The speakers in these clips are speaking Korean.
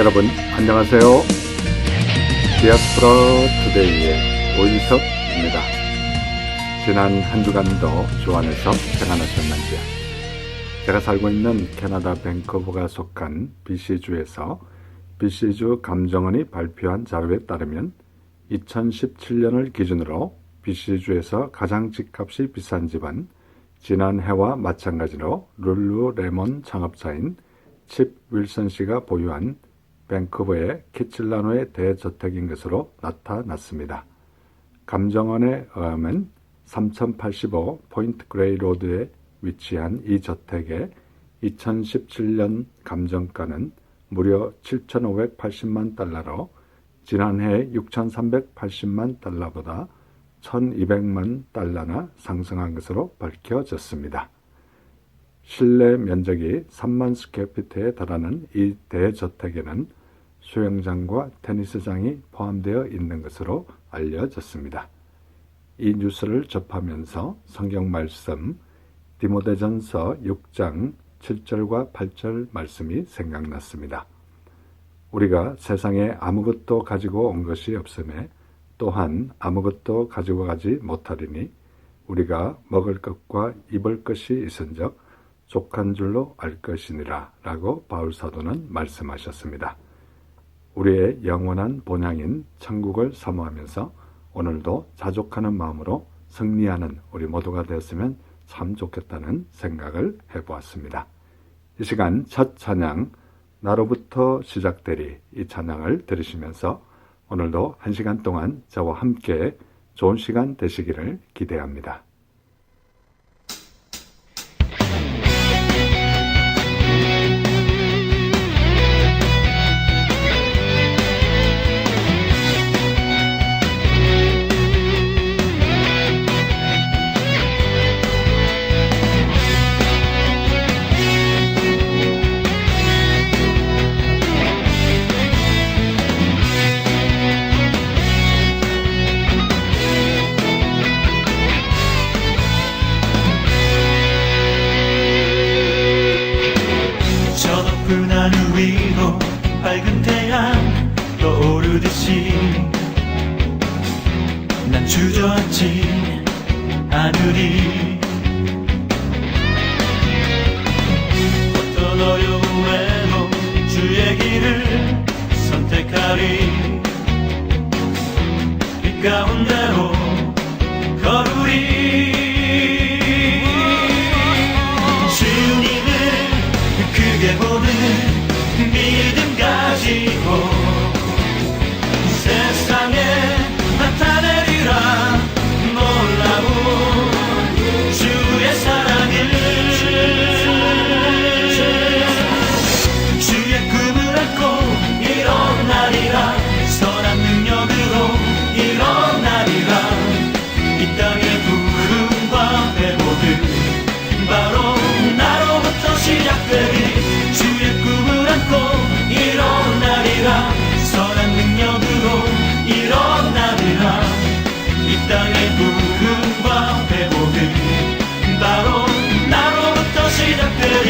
여러분 안녕하세요. 디아스포라 투데이의 오이섭입니다. 지난 한 주간도 주 안에서 평안하셨는지요? 제가 살고 있는 캐나다 밴쿠버가 속한 BC주에서 BC주 감정원이 발표한 자료에 따르면 2017년을 기준으로 BC주에서 가장 집값이 비싼 집은 지난해와 마찬가지로 룰루레몬 창업자인 칩 윌슨 씨가 보유한 밴쿠버의 키칠라노의 대저택인 것으로 나타났습니다. 감정원에 의하면 3085 포인트 그레이 로드에 위치한 이 저택의 2017년 감정가는 무려 7,580만 달러로 지난해 6,380만 달러보다 1,200만 달러나 상승한 것으로 밝혀졌습니다. 실내 면적이 3만 스퀘어피트에 달하는 이 대저택에는 수영장과 테니스장이 포함되어 있는 것으로 알려졌습니다. 이 뉴스를 접하면서 성경 말씀 디모데전서 6장 7절과 8절 말씀이 생각났습니다. 우리가 세상에 아무것도 가지고 온 것이 없음에 또한 아무것도 가지고 가지 못하리니 우리가 먹을 것과 입을 것이 있은즉 족한 줄로 알 것이니라 라고 바울사도는 말씀하셨습니다. 우리의 영원한 본향인 천국을 사모하면서 오늘도 자족하는 마음으로 승리하는 우리 모두가 되었으면 참 좋겠다는 생각을 해보았습니다. 이 시간 첫 찬양 나로부터 시작되리 이 찬양을 들으시면서 오늘도 한 시간 동안 저와 함께 좋은 시간 되시기를 기대합니다. 하늘 위로 밝은 태양 떠오르듯이 난 주저앉지 않으리. 어떤 어려움에도 주의 길을 선택하리. 빛 가운데로 걸으리. 주님을 크게 보는 믿음 가지고 세상에 나타내리라. 놀라운 주의 사랑을 주의 꿈을 안고 일어나리라. 선한 능력으로 일어나리라. 이 땅의 부흥과 회복은 바로 나로부터 시작되리. 주의 꿈을 안고 일어나리라. 선한 능력으로 일어나리라. 이 땅의 부흥과 회복은 바로 나로부터 시작되리.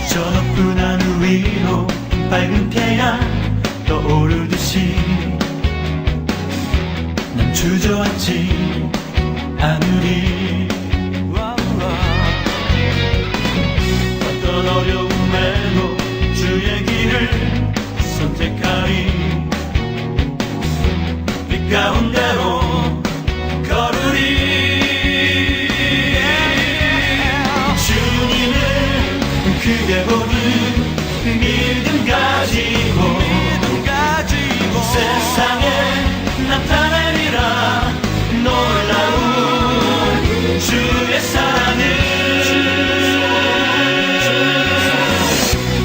저 높은 하늘 위로 밝은 태양 떠오르듯이 난 주저앉지 않으리. 어떤 어려움에도 주의 길을 선택하리. 빛 가운데로 걸으리. 주님을 크게 보는 믿음 가지고 세상에 나타내리라. 놀라운 주의 사랑을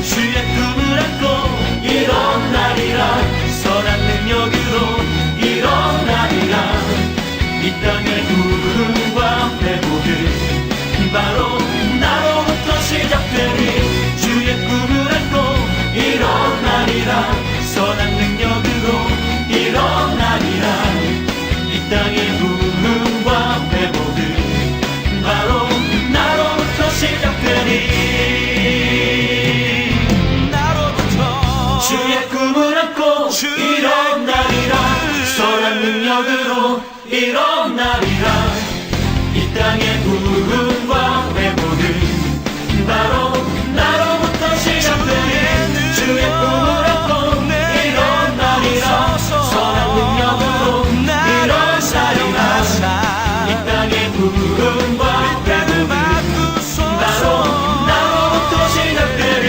주의 꿈을 안고 일어나리라. 선한 능력으로 일어나리라. 이 땅의 부흥과 회복은 바로 나로부터 시작되리. 주의 꿈을 일어나리라 선한 능력으로 일어나리라 이 땅의 부흥과 회복은 바로 나로부터 시작되는 주의 꿈을 안고 일어나리라 선한 능력으로 일어나리라 이 땅의 부흥과 회복은 바로 나로부터 시작되리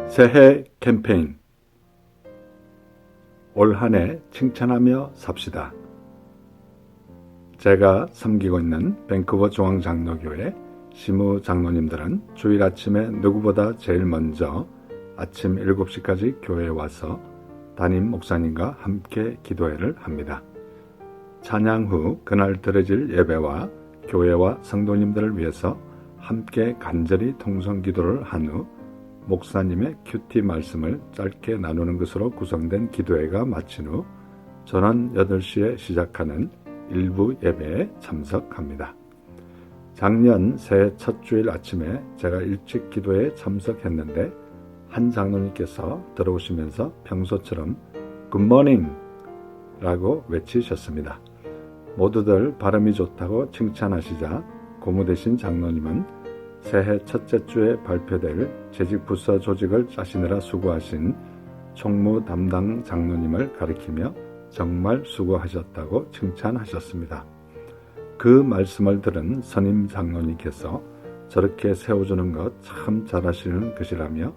새해 캠페인 올 한 해 칭찬하며 삽시다. 제가 섬기고 있는 밴쿠버 중앙장로교회 시무 장로님들은 주일 아침에 누구보다 제일 먼저 아침 7시까지 교회에 와서 담임 목사님과 함께 기도회를 합니다. 찬양 후 그날 드려질 예배와 교회와 성도님들을 위해서 함께 간절히 통성기도를 한 후 목사님의 큐티 말씀을 짧게 나누는 것으로 구성된 기도회가 마친 후 전원 8시에 시작하는 일부 예배에 참석합니다. 작년 새해 첫 주일 아침에 제가 일찍 기도회에 참석했는데 한 장로님께서 들어오시면서 평소처럼 굿모닝 라고 외치셨습니다. 모두들 발음이 좋다고 칭찬하시자 고무되신 장로님은 새해 첫째 주에 발표될 재직 부서 조직을 짜시느라 수고하신 총무 담당 장로님을 가리키며 정말 수고하셨다고 칭찬하셨습니다. 그 말씀을 들은 선임 장로님께서 저렇게 세워주는 것 참 잘하시는 것이라며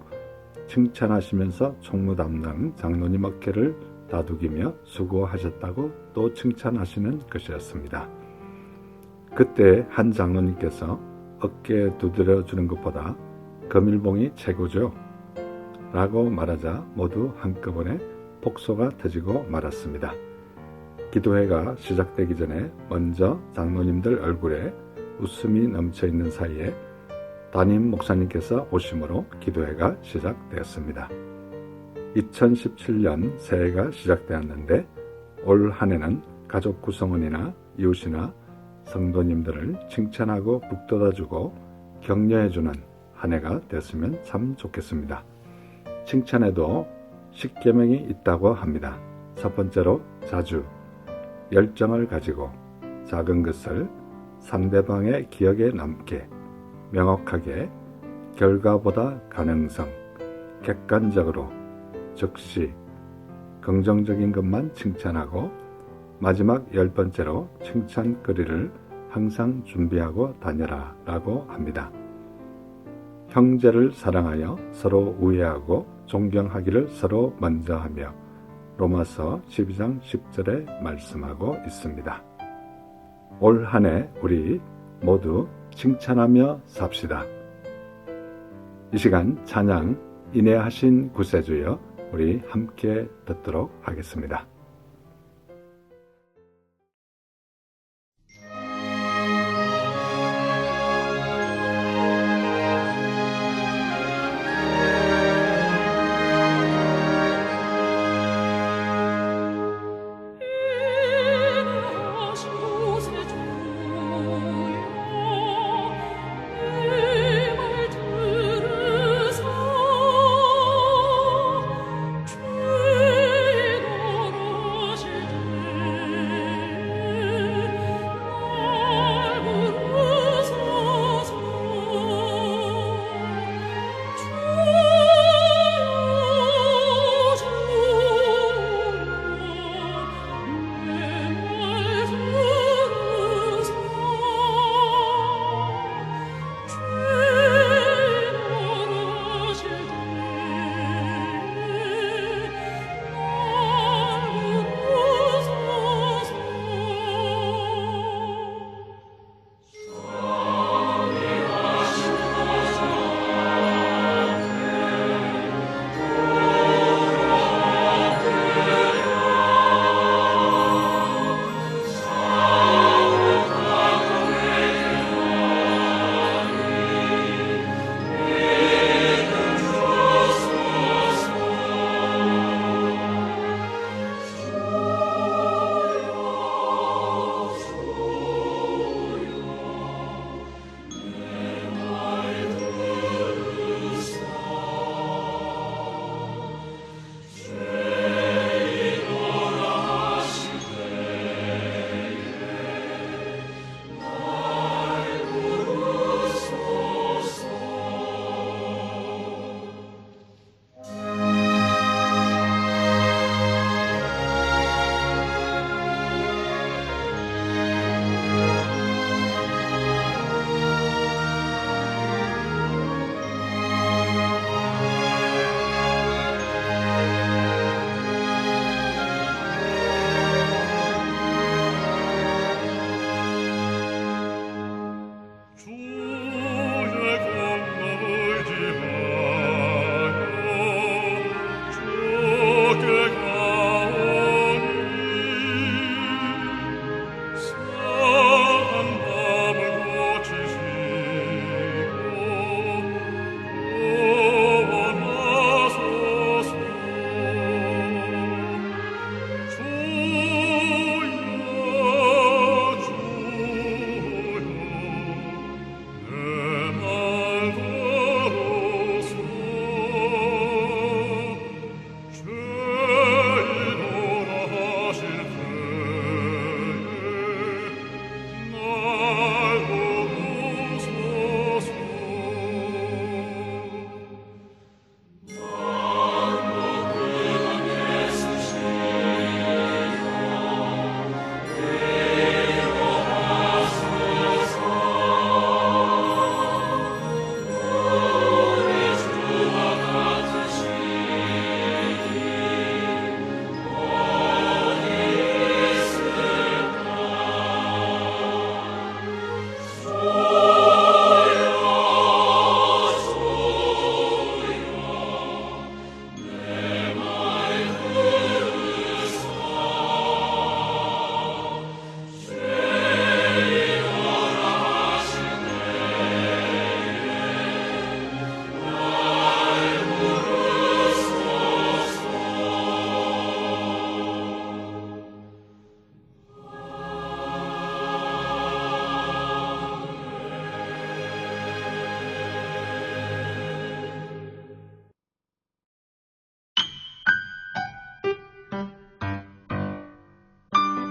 칭찬하시면서 총무 담당 장로님 어깨를 다독이며 수고하셨다고 또 칭찬하시는 것이었습니다. 그때 한 장로님께서 어깨에 두드려주는 것보다 금일봉이 최고죠 라고 말하자 모두 한꺼번에 폭소가 터지고 말았습니다. 기도회가 시작되기 전에 먼저 장로님들 얼굴에 웃음이 넘쳐있는 사이에 담임 목사님께서 오심으로 기도회가 시작되었습니다. 2017년 새해가 시작되었는데 올 한 해는 가족 구성원이나 이웃이나 성도님들을 칭찬하고 북돋아주고 격려해주는 한 해가 됐으면 참 좋겠습니다. 칭찬에도 10계명이 있다고 합니다. 첫 번째로 자주, 열정을 가지고, 작은 것을 상대방의 기억에 남게, 명확하게, 결과보다 가능성, 객관적으로, 즉시, 긍정적인 것만 칭찬하고 마지막 10번째로 칭찬거리를 항상 준비하고 다녀라 라고 합니다. 형제를 사랑하여 서로 우애하고 존경하기를 서로 먼저 하며 로마서 12장 10절에 말씀하고 있습니다. 올 한 해 우리 모두 칭찬하며 삽시다. 이 시간 찬양 인내하신 구세주여 우리 함께 듣도록 하겠습니다. 주의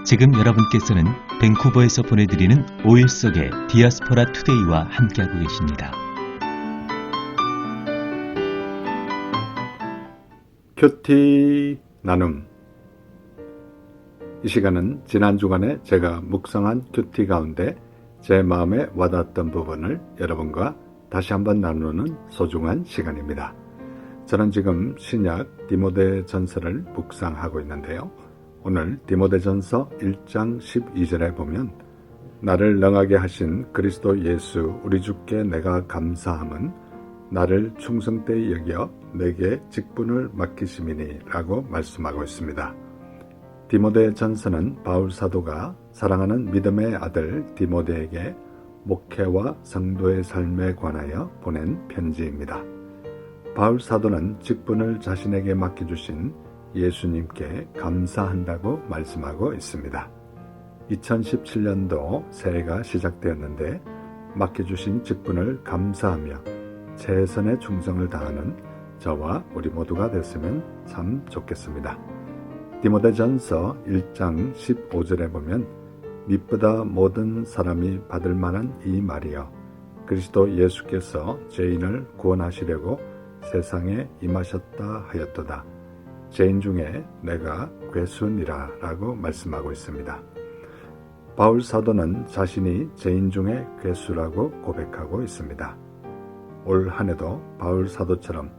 지금 여러분께서는 밴쿠버에서 보내드리는 5일 속의 디아스포라 투데이와 함께하고 계십니다. 큐티 나눔. 이 시간은 지난 주간에 제가 묵상한 큐티 가운데 제 마음에 와닿았던 부분을 여러분과 다시 한번 나누는 소중한 시간입니다. 저는 지금 신약 디모데 전서를 묵상하고 있는데요. 오늘 디모데 전서 1장 12절에 보면 나를 능하게 하신 그리스도 예수 우리 주께 내가 감사함은 나를 충성되이 여겨 내게 직분을 맡기심이니 라고 말씀하고 있습니다. 디모데 전서는 바울 사도가 사랑하는 믿음의 아들 디모데에게 목회와 성도의 삶에 관하여 보낸 편지입니다. 바울 사도는 직분을 자신에게 맡겨주신 예수님께 감사한다고 말씀하고 있습니다. 2017년도 새해가 시작되었는데 맡겨주신 직분을 감사하며 최선의 충성을 다하는 저와 우리 모두가 됐으면 참 좋겠습니다. 디모데전서 1장 15절에 보면 믿보다 모든 사람이 받을 만한 이 말이여 그리스도 예수께서 죄인을 구원하시려고 세상에 임하셨다 하였도다. 죄인 중에 내가 괴순이라 라고 말씀하고 있습니다. 바울 사도는 자신이 죄인 중에 괴수라고 고백하고 있습니다. 올 한 해도 바울 사도처럼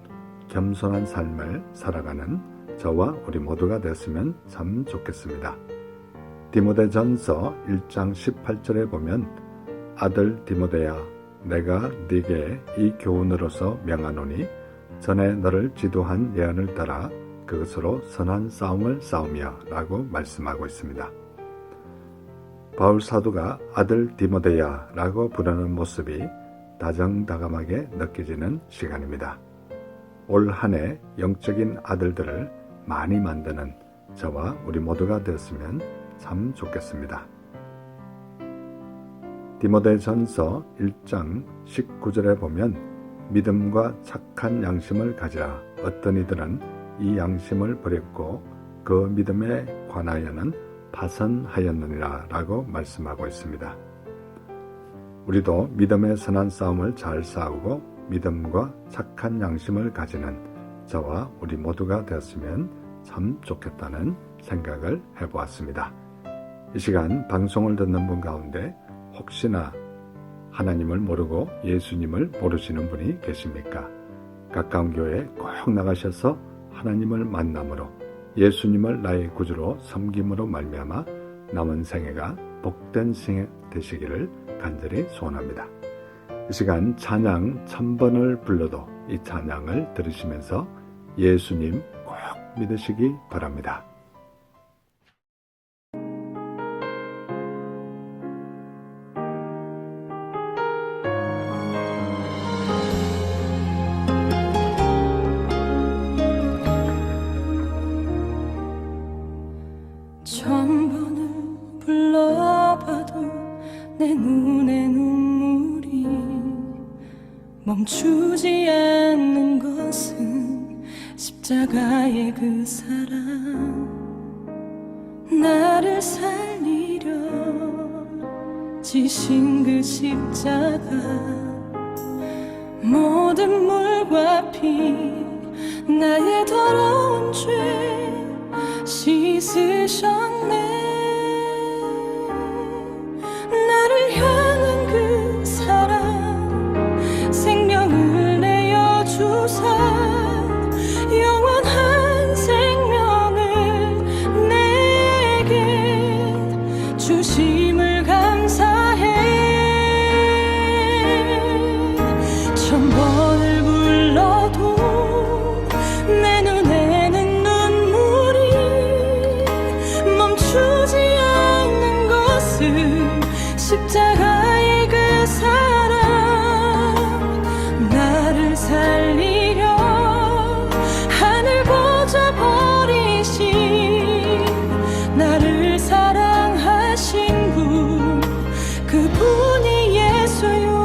겸손한 삶을 살아가는 저와 우리 모두가 됐으면 참 좋겠습니다. 디모데전서 1장 18절에 보면 아들 디모데야 내가 네게 이 교훈으로서 명하노니 전에 너를 지도한 예언을 따라 그것으로 선한 싸움을 싸우며 라고 말씀하고 있습니다. 바울 사도가 아들 디모데야 라고 부르는 모습이 다정다감하게 느껴지는 시간입니다. 올 한 해 영적인 아들들을 많이 만드는 저와 우리 모두가 되었으면 참 좋겠습니다. 디모데전서 1장 19절에 보면 믿음과 착한 양심을 가지라. 어떤 이들은 이 양심을 버렸고 그 믿음에 관하여는 파선하였느니라 라고 말씀하고 있습니다. 우리도 믿음의 선한 싸움을 잘 싸우고 믿음과 착한 양심을 가지는 저와 우리 모두가 되었으면 참 좋겠다는 생각을 해보았습니다. 이 시간 방송을 듣는 분 가운데 혹시나 하나님을 모르고 예수님을 모르시는 분이 계십니까? 가까운 교회에 꼭 나가셔서 하나님을 만남으로 예수님을 나의 구주로 섬김으로 말미암아 남은 생애가 복된 생애 되시기를 간절히 소원합니다. 이 시간 찬양 1000번을 불러도 이 찬양을 들으시면서 예수님 꼭 믿으시기 바랍니다. 내 눈에 눈물이 멈추지 않는 것은 십자가의 그 사랑 나를 살리려 지신 그 십자가 모든 물과 피 나의 더러운 죄 씻으셨네. 나를 향한 그 사랑 생명을 내어주사 영원한 생명을 내게 주심을 감사해. 1000번을 불러도 내 눈에는 눈물이 멈추지 않는 것을 십자가의 그 사랑 나를 살리려 하늘 보좌 버리신 나를 사랑하신 분 그분이 예수요.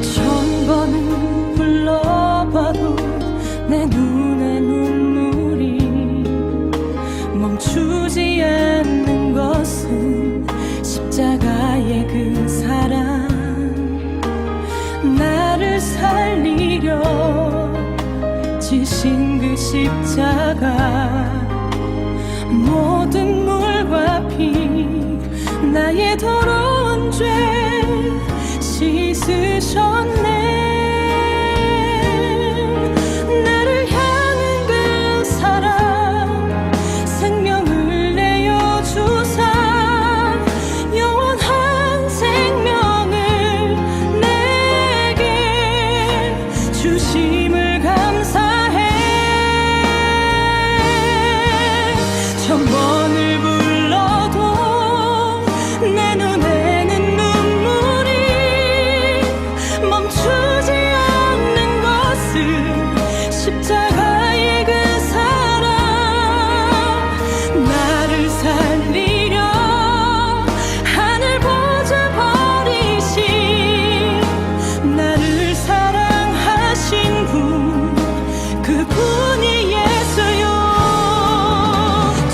1000번을 불러봐도 내 눈의 눈물이 멈추지 않는 것은 십자가의 그 사랑, 나를 살리려 지신 그 십자가, 모든 물과 피 나의 더러운 죄 씻으셨네. 나를 향한 그 사랑, 생명을 내어주사 영원한 생명을 내게 주심을 감사해. 천번을 불러도 내 눈에는 눈물이 멈추지 않는 것은 십자가의 그 사랑, 나를 살리려 하늘 보좌 버리신, 나를 사랑하신 분, 그분이 예수요.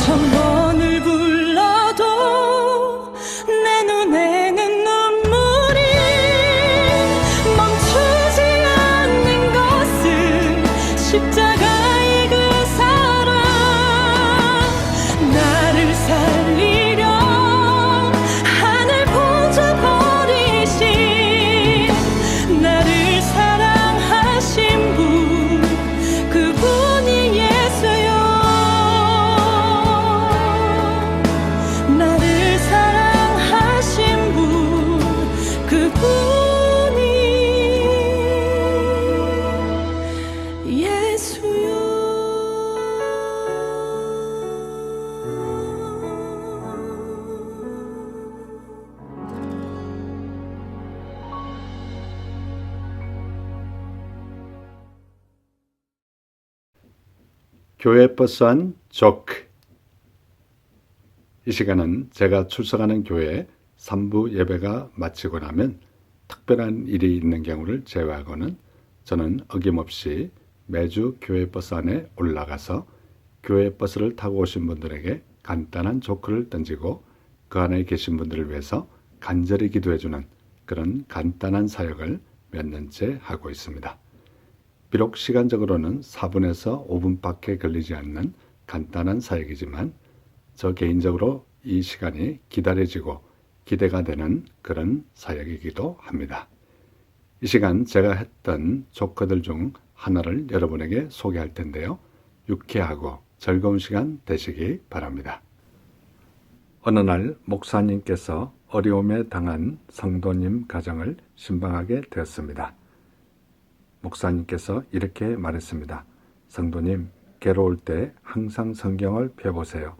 천번을 불러도 내 눈에는 눈물이 멈추지 않는 것은 십자가의 그 사랑, 나를 살리려 하늘 보좌 버리신, 나를 사랑하신 분, 그분이 예수요. 나를 사랑하신 분, 그분이 예수요. 교회 버스 안 조크. 이 시간은 제가 출석하는 교회 3부 예배가 마치고 나면 특별한 일이 있는 경우를 제외하고는 저는 어김없이 매주 교회 버스 안에 올라가서 교회 버스를 타고 오신 분들에게 간단한 조크를 던지고 그 안에 계신 분들을 위해서 간절히 기도해주는 그런 간단한 사역을 몇 년째 하고 있습니다. 비록 시간적으로는 4분에서 5분밖에 걸리지 않는 간단한 사역이지만 저 개인적으로 이 시간이 기다려지고 기대가 되는 그런 사역이기도 합니다. 이 시간 제가 했던 조커들 중 하나를 여러분에게 소개할 텐데요. 유쾌하고 즐거운 시간 되시기 바랍니다. 어느 날 목사님께서 어려움에 당한 성도님 가정을 신방하게 되었습니다. 목사님께서 이렇게 말했습니다. 성도님, 괴로울 때 항상 성경을 펴보세요.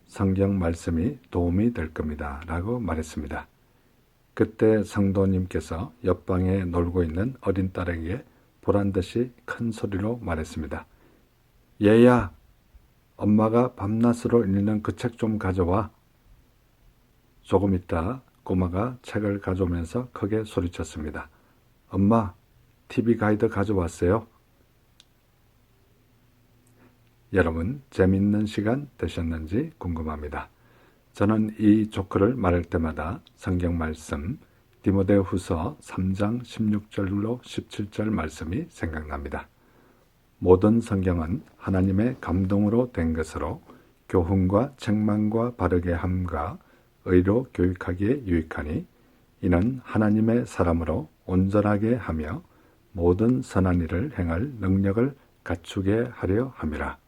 성경 말씀이 도움이 될 겁니다. 라고 말했습니다. 그때 성도님께서 옆방에 놀고 있는 어린 딸에게 보란듯이 큰 소리로 말했습니다. 얘야, 엄마가 밤낮으로 읽는 그 책 좀 가져와. 조금 있다 꼬마가 책을 가져오면서 크게 소리쳤습니다. 엄마, TV 가이드 가져왔어요. 여러분, 재밌는 시간 되셨는지 궁금합니다. 저는 이 조크를 말할 때마다 성경 말씀 디모데후서 3장 16절로 17절 말씀이 생각납니다. 모든 성경은 하나님의 감동으로 된 것으로 교훈과 책망과 바르게 함과 의로 교육하기에 유익하니 이는 하나님의 사람으로 온전하게 하며 모든 선한 일을 행할 능력을 갖추게 하려 함이라.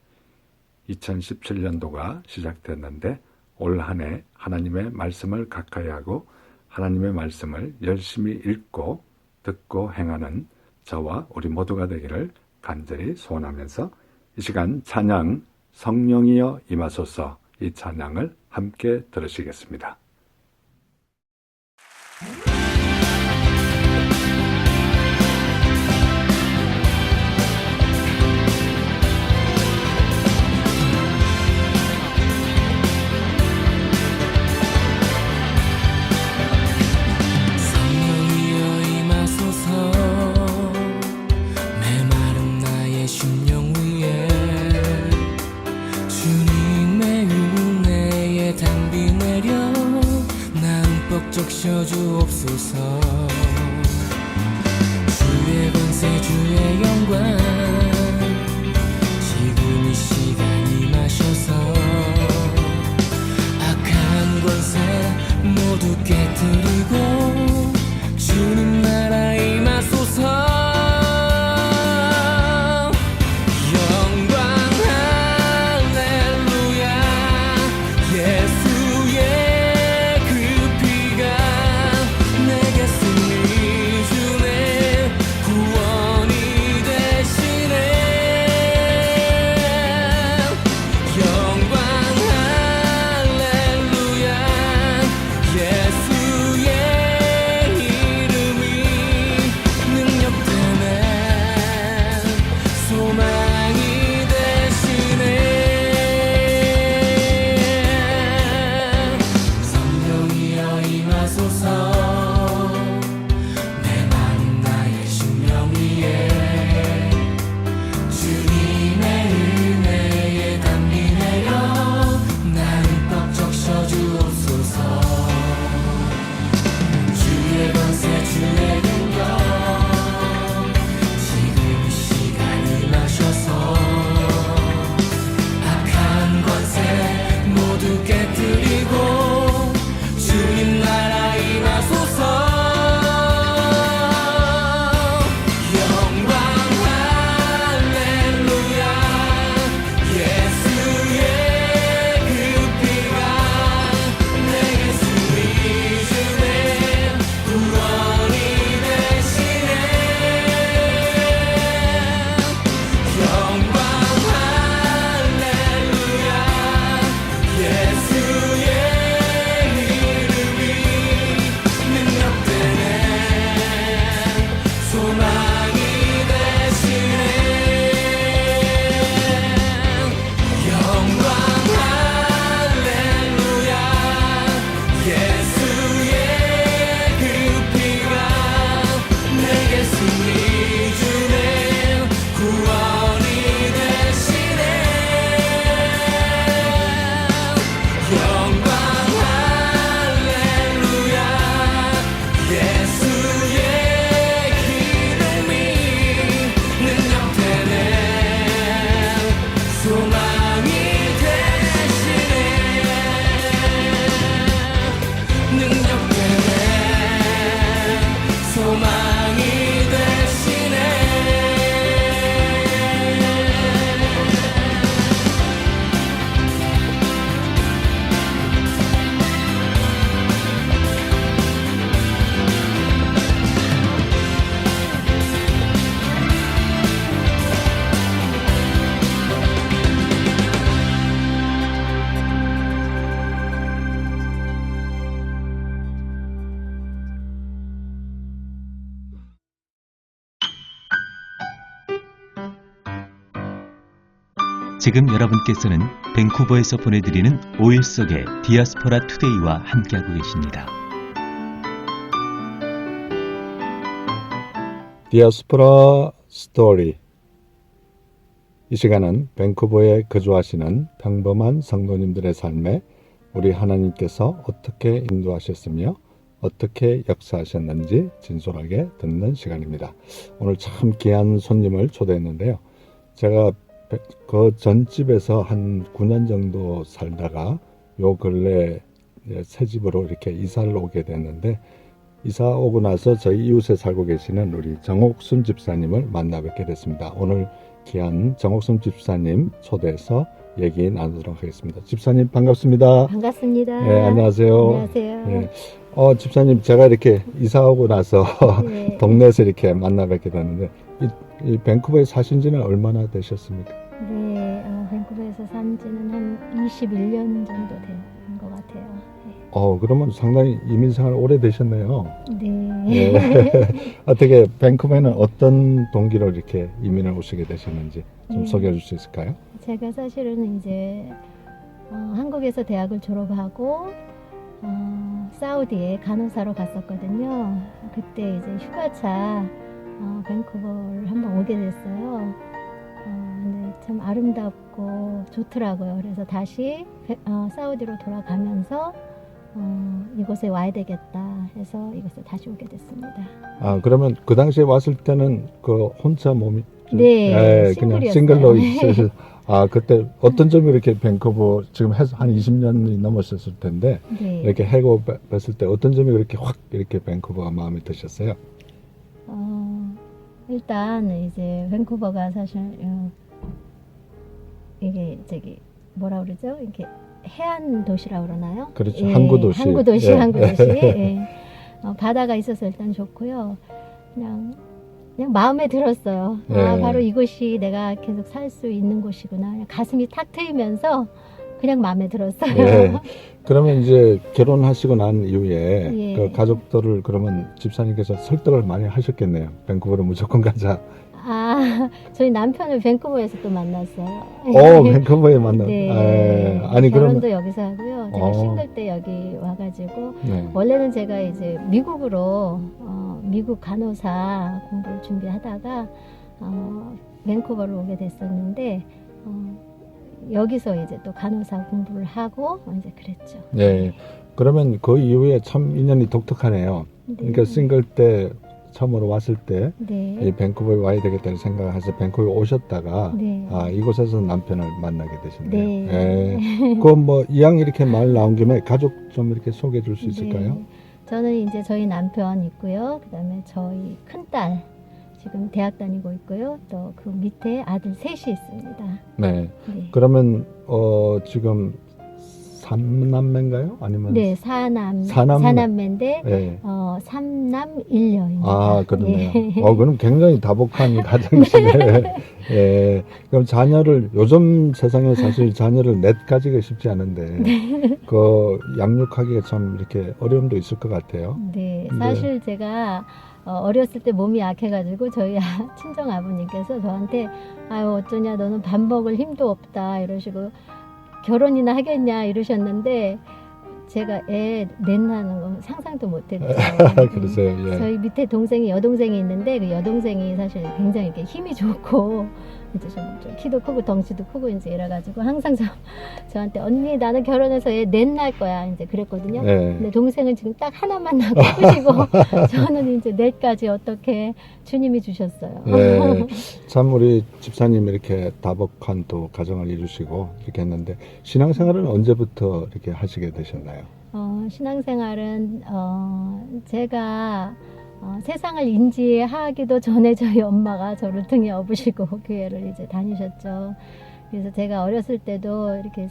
2017년도가 시작됐는데 올 한 해 하나님의 말씀을 가까이 하고 하나님의 말씀을 열심히 읽고 듣고 행하는 저와 우리 모두가 되기를 간절히 소원하면서 이 시간 찬양 성령이여 임하소서, 이 찬양을 함께 들으시겠습니다. 성령이여 임하소서, 메마른 나의 심령을 적셔주옵소서. 주의 권세 주의 영광 지금 이 시간 임하셔서 악한 권세 모두 깨뜨리고 주님 나라 임하소서. 지금 여러분께서는 밴쿠버에서 보내드리는 5일 속의 디아스포라 투데이와 함께하고 계십니다. 디아스포라 스토리. 이 시간은 밴쿠버에 거주하시는 평범한 성도님들의 삶에 우리 하나님께서 어떻게 인도하셨으며 어떻게 역사하셨는지 진솔하게 듣는 시간입니다. 오늘 참 귀한 손님을 초대했는데요. 제가 그 전집에서 한 9년 정도 살다가 요 근래 새 집으로 이렇게 이사를 오게 됐는데, 이사 오고 나서 저희 이웃에 살고 계시는 우리 정옥순 집사님을 만나 뵙게 됐습니다. 오늘 귀한 정옥순 집사님 초대해서 얘기 나누도록 하겠습니다. 집사님 반갑습니다. 반갑습니다. 네, 안녕하세요. 안녕하세요. 네. 집사님, 제가 이렇게 이사 오고 나서 네. 동네에서 이렇게 만나 뵙게 됐는데, 이 밴쿠버에 사신 지는 얼마나 되셨습니까? 네, 밴쿠버에서 산 지는 한 21년 정도 된 것 같아요. 그러면 상당히 이민 생활 오래 되셨네요. 네. 네. 어떻게 밴쿠버에는 어떤 동기로 이렇게 이민을 오시게 되셨는지 좀 네. 소개해 줄 수 있을까요? 제가 사실은 이제 한국에서 대학을 졸업하고 사우디에 간호사로 갔었거든요. 그때 이제 휴가차 밴쿠버를 한번 오게 됐어요. 근데 참 아름답고 좋더라고요. 그래서 다시 사우디로 돌아가면서 이곳에 와야 되겠다 해서 이곳에 다시 오게 됐습니다. 아, 그러면 그 당시에 왔을 때는 그 혼자 몸이 네, 그냥 싱글이었어요. 싱글로 있으셔. 아, 그때 어떤 점이 이렇게 밴쿠버 지금 해서 한 20년이 넘었을 텐데 네. 이렇게 해고 뵀을 때 어떤 점이 그렇게 확 이렇게 밴쿠버가 마음에 드셨어요? 일단 이제 밴쿠버가 사실 이게 뭐라 그러죠? 이렇게 해안 도시라고 그러나요? 그렇죠. 항구 도시. 항구 도시, 예. 항구 도시. 예. 바다가 있어서 일단 좋고요. 그냥 마음에 들었어요. 아, 예. 바로 이곳이 내가 계속 살 수 있는 곳이구나. 그냥 가슴이 탁 트이면서 그냥 마음에 들었어요. 예. 그러면 이제 결혼하시고 난 이후에 예. 그 가족들을 그러면 집사님께서 설득을 많이 하셨겠네요. 밴쿠버로 무조건 가자. 아, 저희 남편을 밴쿠버에서 또 만났어요. 밴쿠버에 만나. 네. 아니 그러면 결혼도 여기서 하고요. 제가 싱글 때 여기 와가지고 네. 원래는 제가 이제 미국으로 미국 간호사 공부를 준비하다가 밴쿠버로 오게 됐었는데 여기서 이제 또 간호사 공부를 하고 이제 그랬죠. 네. 그러면 그 이후에 참 인연이 독특하네요. 네. 그러니까 싱글 때 처음으로 왔을 때 이 네. 밴쿠버에 와야 되겠다는 생각을 해서 밴쿠버에 오셨다가 네. 이곳에서 남편을 만나게 되셨네요. 네. 그뭐 이왕 이렇게 말 나온 김에 가족 좀 이렇게 소개해 줄 수 있을까요? 네. 저는 이제 저희 남편 있고요. 그다음에 저희 큰딸 지금 대학 다니고 있고요. 또 그 밑에 아들 셋이 있습니다. 네. 네. 그러면 지금 3남매인가요? 아니면 네, 사남매인데 네. 3남 1녀입니다. 아, 그러네요. 네. 그럼 굉장히 다복한 가정이시네. 예. 그럼 자녀를, 요즘 세상에 사실 자녀를 넷 가지가 쉽지 않은데, 그 양육하기가 참 이렇게 어려움도 있을 것 같아요. 네, 사실 제가 어렸을 때 몸이 약해가지고 저희 친정 아버님께서 저한테 아유 어쩌냐 너는 밥 먹을 힘도 없다 이러시고 결혼이나 하겠냐 이러셨는데 제가 애 넷나는 건 상상도 못했죠. 그러세요, 예. 저희 밑에 여동생이 있는데 그 여동생이 사실 굉장히 이렇게 힘이 좋고 이제 좀 키도 크고 덩치도 크고 이제 이래가지고 항상 저한테 언니 나는 결혼해서 애 넷 낳을 거야 이제 그랬거든요. 네. 근데 동생은 지금 딱 하나만 낳고 싶으시고 저는 이제 넷까지 어떻게 주님이 주셨어요. 예. 참 우리 집사님 이렇게 다복한 또 가정을 이루시고 이렇게 했는데 신앙생활은 언제부터 이렇게 하시게 되셨나요? 신앙생활은 제가 세상을 인지하기도 전에 저희 엄마가 저를 등에 업으시고 교회를 이제 다니셨죠. 그래서 제가 어렸을 때도 이렇게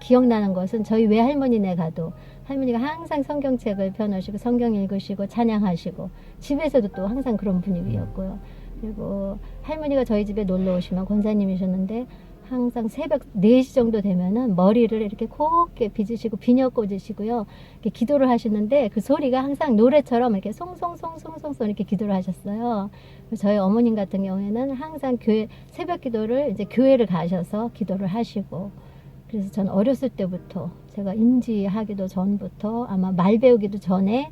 기억나는 것은 저희 외할머니네 가도 할머니가 항상 성경책을 펴놓으시고 성경 읽으시고 찬양하시고 집에서도 또 항상 그런 분위기였고요. 그리고 할머니가 저희 집에 놀러 오시면 권사님이셨는데 항상 새벽 4시 정도 되면은 머리를 이렇게 곱게 빗으시고 비녀 꽂으시고요. 이렇게 기도를 하시는데 그 소리가 항상 노래처럼 이렇게 송송송송송송 이렇게 기도를 하셨어요. 저희 어머님 같은 경우에는 항상 새벽 기도를 이제 교회를 가셔서 기도를 하시고 그래서 전 어렸을 때부터 제가 인지하기도 전부터 아마 말 배우기도 전에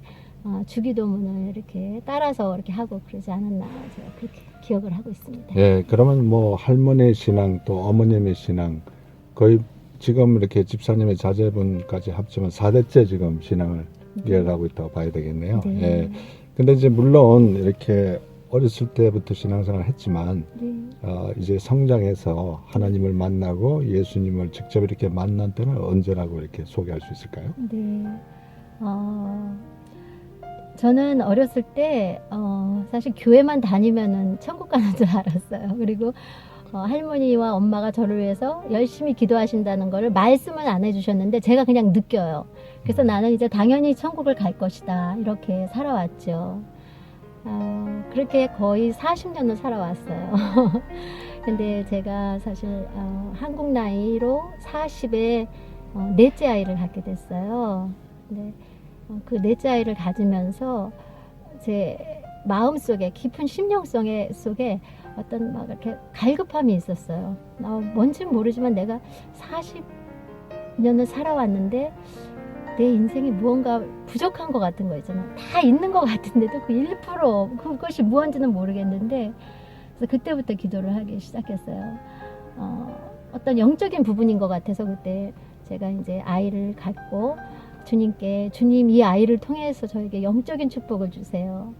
주기도문을 이렇게 따라서 이렇게 하고 그러지 않았나 제가 그렇게 기억을 하고 있습니다. 예, 그러면 뭐 할머니의 신앙 또 어머님의 신앙 거의 지금 이렇게 집사님의 자제분까지 합치면 4대째 지금 신앙을 이어가고 있다고 봐야 되겠네요. 네. 예. 근데 이제 물론 이렇게 어렸을 때부터 신앙생활을 했지만 네. 이제 성장해서 하나님을 만나고 예수님을 직접 이렇게 만난 때는 언제라고 이렇게 소개할 수 있을까요? 네. 저는 어렸을 때 사실 교회만 다니면은 천국 가는 줄 알았어요. 그리고 할머니와 엄마가 저를 위해서 열심히 기도하신다는 거를 말씀은 안 해주셨는데 제가 그냥 느껴요. 그래서 나는 이제 당연히 천국을 갈 것이다 이렇게 살아왔죠. 그렇게 거의 40년을 살아왔어요. 근데 제가 사실 한국 나이로 40에 넷째 아이를 갖게 됐어요. 근데 그 넷째 아이를 가지면서 제 마음속에 깊은 심령성 속에 어떤 막 이렇게 갈급함이 있었어요. 뭔지는 모르지만 내가 40년을 살아왔는데 내 인생이 무언가 부족한 것 같은 거 있잖아. 다 있는 것 같은데도 그 1% 그것이 무언지는 모르겠는데 그래서 그때부터 기도를 하기 시작했어요. 어떤 영적인 부분인 것 같아서 그때 제가 이제 아이를 갖고 주님께 주님 이 아이를 통해서 저에게 영적인 축복을 주세요.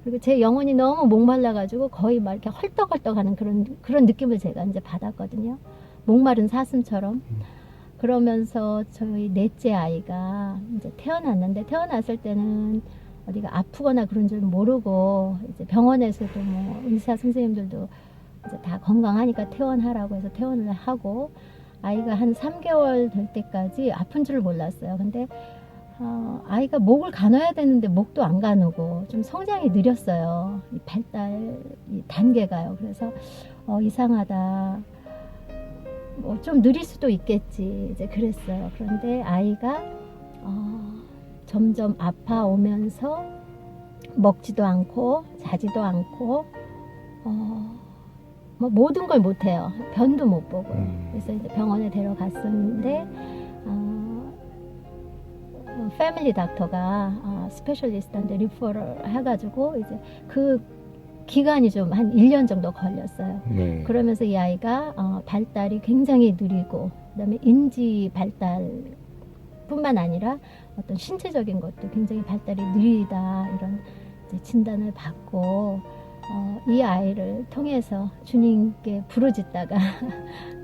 그리고 제 영혼이 너무 목말라가지고 거의 막 이렇게 헐떡헐떡하는 그런 느낌을 제가 이제 받았거든요. 목마른 사슴처럼. 그러면서 저희 넷째 아이가 이제 태어났는데 태어났을 때는 어디가 아프거나 그런 줄 모르고 이제 병원에서도 뭐 의사 선생님들도 이제 다 건강하니까 퇴원하라고 해서 퇴원을 하고 아이가 한 3개월 될 때까지 아픈 줄 몰랐어요. 근데 아이가 목을 가눠야 되는데 목도 안 가누고 좀 성장이 느렸어요. 이 발달 이 단계가요. 그래서 이상하다. 뭐 좀 느릴 수도 있겠지. 이제 그랬어요. 그런데 아이가 점점 아파오면서 먹지도 않고 자지도 않고 뭐 모든 걸 못해요. 변도 못 보고. 그래서 이제 병원에 데려갔었는데 패밀리 닥터가 스페셜리스트한테 리퍼럴 해가지고 이제 그 기간이 좀 한 1년 정도 걸렸어요. 네. 그러면서 이 아이가 발달이 굉장히 느리고 그다음에 인지 발달뿐만 아니라 어떤 신체적인 것도 굉장히 발달이 느리다 이런 이제 진단을 받고 이 아이를 통해서 주님께 부르짖다가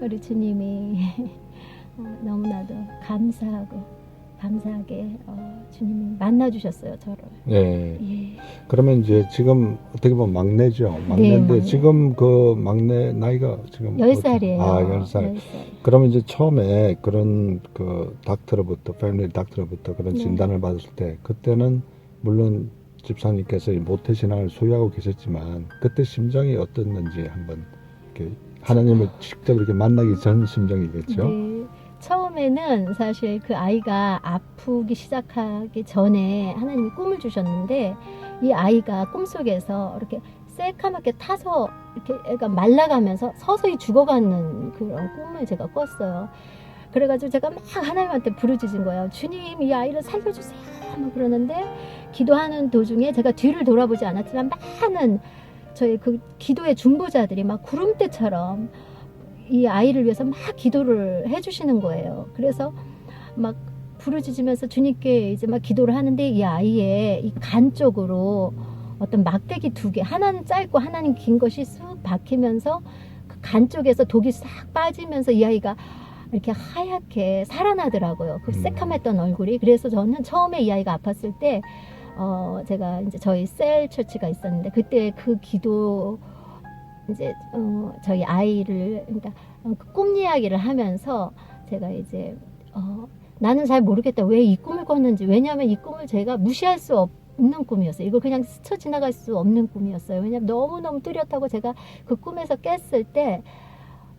우리 주님이 너무나도 감사하게 주님이 만나주셨어요 저를. 네. 예. 그러면 이제 지금 어떻게 보면 막내죠. 막내인데 막내. 지금 그 막내 나이가 지금 10살이에요. 아, 10살. 그러면 이제 처음에 그런 그 닥터로부터 패밀리 닥터로부터 그런 네. 진단을 받았을 때 그때는 물론 집사님께서 모태신앙을 소유하고 계셨지만 그때 심정이 어땠는지 한번 이렇게 하나님을 직접 이렇게 만나기 전 심정이겠죠. 네. 처음에는 사실 그 아이가 아프기 시작하기 전에 하나님이 꿈을 주셨는데 이 아이가 꿈속에서 이렇게 새까맣게 타서 이렇게 애가 말라가면서 서서히 죽어가는 그런 꿈을 제가 꿨어요. 그래가지고 제가 막 하나님한테 부르짖은 거예요. 주님 이 아이를 살려주세요. 막 그러는데 기도하는 도중에 제가 뒤를 돌아보지 않았지만 많은 저희 그 기도의 중보자들이 막 구름대처럼 이 아이를 위해서 막 기도를 해주시는 거예요. 그래서 막 부르짖으면서 주님께 이제 막 기도를 하는데 이 아이의 이 간 쪽으로 어떤 막대기 2개, 하나는 짧고 하나는 긴 것이 쑥 박히면서 그 간 쪽에서 독이 싹 빠지면서 이 아이가 이렇게 하얗게 살아나더라고요. 그 새카맸던 얼굴이. 그래서 저는 처음에 이 아이가 아팠을 때 제가 이제 저희 셀 처치가 있었는데 그때 그 기도 이제 저희 아이를 그러니까 꿈 이야기를 하면서 제가 이제 나는 잘 모르겠다 왜 이 꿈을 꿨는지. 왜냐하면 이 꿈을 제가 무시할 수 없는 꿈이었어요. 이걸 그냥 스쳐 지나갈 수 없는 꿈이었어요. 왜냐하면 너무너무 뚜렷하고 제가 그 꿈에서 깼을 때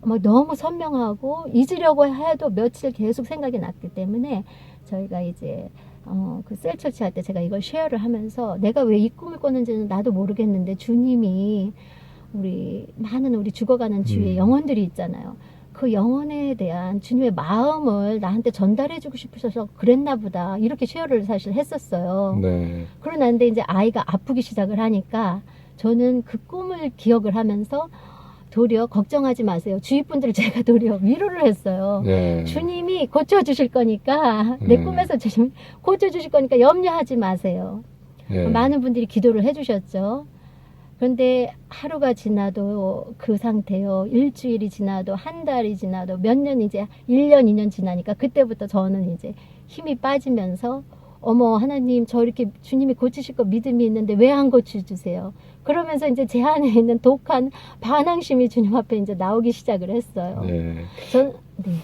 막 너무 선명하고 잊으려고 해도 며칠 계속 생각이 났기 때문에 저희가 이제 그 셀 처치할 때 제가 이걸 쉐어를 하면서 내가 왜 이 꿈을 꿨는지는 나도 모르겠는데 주님이 많은 우리 죽어가는 주위에 영혼들이 있잖아요. 그 영혼에 대한 주님의 마음을 나한테 전달해주고 싶으셔서 그랬나 보다. 이렇게 쉐어를 사실 했었어요. 네. 그러고 났는데 이제 아이가 아프기 시작을 하니까 저는 그 꿈을 기억을 하면서 도리어 걱정하지 마세요. 주위 분들을 제가 도리어 위로를 했어요. 네. 주님이 고쳐주실 거니까 내 꿈에서 주님 고쳐주실 거니까 염려하지 마세요. 네. 많은 분들이 기도를 해주셨죠. 그런데 하루가 지나도 그 상태요. 일주일이 지나도 한 달이 지나도 몇 년 이제 1년 2년 지나니까 그때부터 저는 이제 힘이 빠지면서 어머 하나님 저 이렇게 주님이 고치실 거 믿음이 있는데 왜 안 고쳐주세요. 그러면서 이제 제 안에 있는 독한 반항심이 주님 앞에 이제 나오기 시작을 했어요. 네. 네.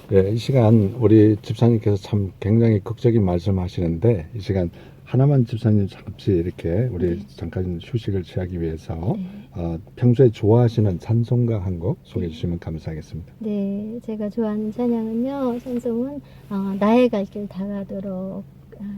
네, 이 시간 우리 집사님께서 참 굉장히 극적인 말씀하시는데 이 시간 하나만 집사님 잠시 이렇게 우리 잠깐 휴식을 취하기 위해서 평소에 좋아하시는 찬송가 한 곡 소개해 주시면 감사하겠습니다. 네, 제가 좋아하는 찬양은요. 찬송은 나의 갈 길 다가도록